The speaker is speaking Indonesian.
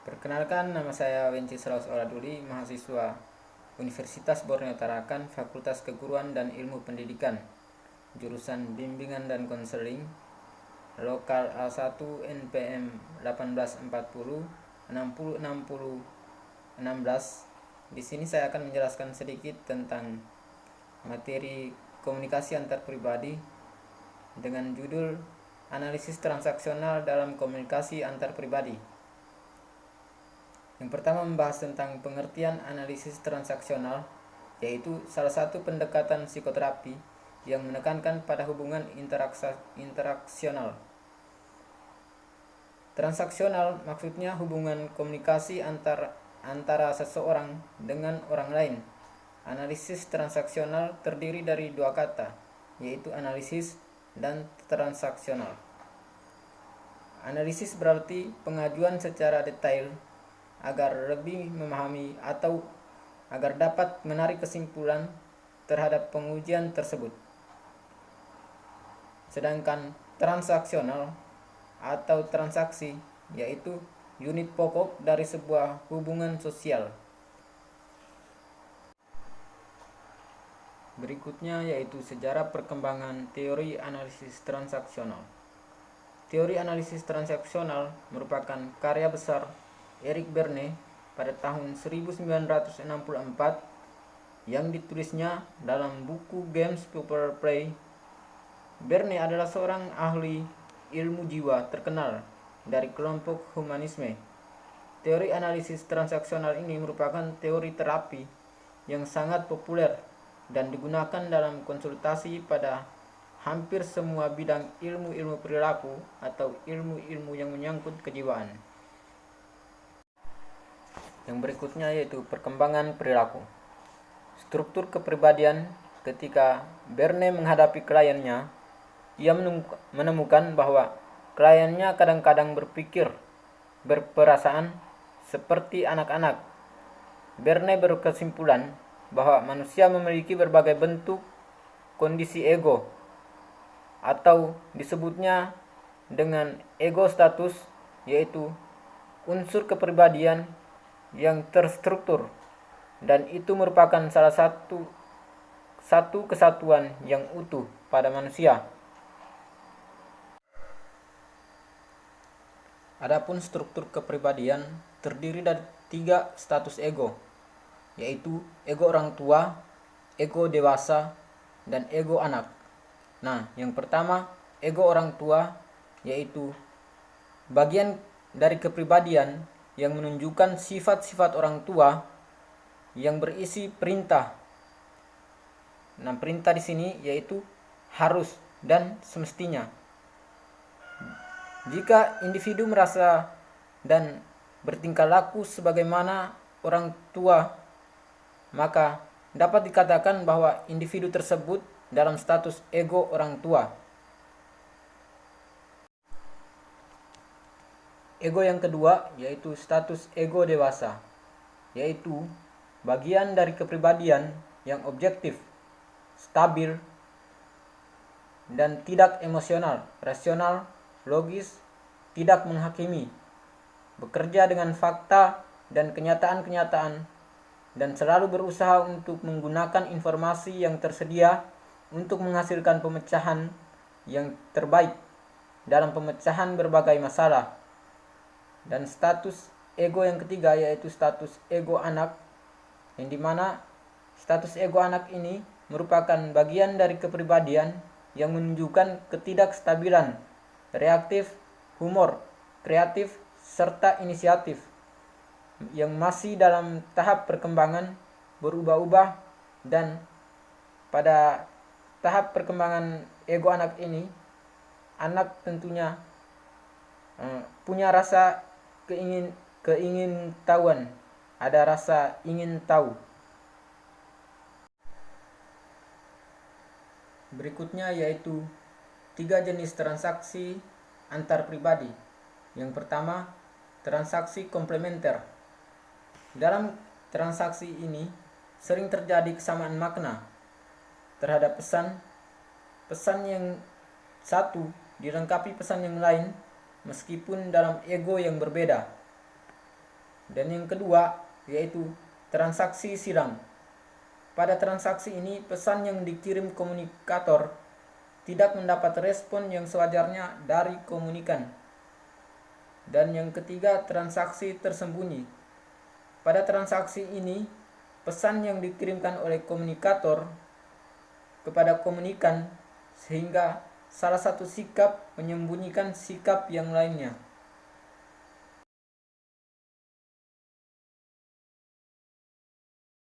Perkenalkan, nama saya Wencis Raus Oladuli, mahasiswa Universitas Borneo Tarakan, Fakultas Keguruan dan Ilmu Pendidikan, jurusan Bimbingan dan Konseling, lokal A1 NPM 1840 6060 16. Di sini saya akan menjelaskan sedikit tentang materi komunikasi antar pribadi dengan judul analisis transaksional dalam komunikasi antar pribadi. Yang pertama membahas tentang pengertian analisis transaksional, yaitu salah satu pendekatan psikoterapi yang menekankan pada hubungan interaksional. Transaksional maksudnya hubungan komunikasi antara seseorang dengan orang lain. Analisis transaksional terdiri dari dua kata, yaitu analisis dan transaksional. Analisis berarti pengajuan secara detail agar lebih memahami atau agar dapat menarik kesimpulan terhadap pengujian tersebut. Sedangkan transaksional atau transaksi yaitu unit pokok dari sebuah hubungan sosial. Berikutnya yaitu sejarah perkembangan teori analisis transaksional. Teori analisis transaksional merupakan karya besar Eric Berne pada tahun 1964 yang ditulisnya dalam buku Games Paper Play. Berne adalah seorang ahli ilmu jiwa terkenal dari kelompok humanisme. Teori analisis transaksional ini merupakan teori terapi yang sangat populer dan digunakan dalam konsultasi pada hampir semua bidang ilmu-ilmu perilaku atau ilmu-ilmu yang menyangkut kejiwaan. Yang berikutnya yaitu perkembangan perilaku. Struktur kepribadian. Ketika Berne menghadapi kliennya, ia menemukan bahwa kliennya kadang-kadang berpikir, berperasaan seperti anak-anak. Berne berkesimpulan bahwa manusia memiliki berbagai bentuk kondisi ego, atau disebutnya dengan ego status, yaitu unsur kepribadian yang terstruktur, dan itu merupakan salah satu kesatuan yang utuh pada manusia. Adapun struktur kepribadian terdiri dari 3 status ego, yaitu ego orang tua, ego dewasa, dan ego anak. Nah, yang pertama, ego orang tua yaitu bagian dari kepribadian yang menunjukkan sifat-sifat orang tua yang berisi perintah. Nah, perintah di sini yaitu harus dan semestinya. Jika individu merasa dan bertingkah laku sebagaimana orang tua, maka dapat dikatakan bahwa individu tersebut dalam status ego orang tua. Ego yang kedua yaitu status ego dewasa, yaitu bagian dari kepribadian yang objektif, stabil, dan tidak emosional, rasional, logis, tidak menghakimi, bekerja dengan fakta dan kenyataan-kenyataan, dan selalu berusaha untuk menggunakan informasi yang tersedia untuk menghasilkan pemecahan yang terbaik dalam pemecahan berbagai masalah. Dan status ego yang ketiga yaitu status ego anak, yang dimana status ego anak ini merupakan bagian dari kepribadian yang menunjukkan ketidakstabilan, reaktif, humor, kreatif, serta inisiatif, yang masih dalam tahap perkembangan, berubah-ubah, dan pada tahap perkembangan ego anak ini, anak tentunya punya rasa keingin tahuan, ada rasa ingin tahu. Berikutnya yaitu 3 jenis transaksi antar pribadi. Yang pertama, transaksi komplementer. Dalam transaksi ini sering terjadi kesamaan makna terhadap pesan yang satu dilengkapi pesan yang lain meskipun dalam ego yang berbeda. Dan yang kedua yaitu transaksi sidang. Pada transaksi ini, pesan yang dikirim komunikator tidak mendapat respon yang sewajarnya dari komunikan. Dan yang ketiga, transaksi tersembunyi. Pada transaksi ini, pesan yang dikirimkan oleh komunikator kepada komunikan sehingga salah satu sikap menyembunyikan sikap yang lainnya.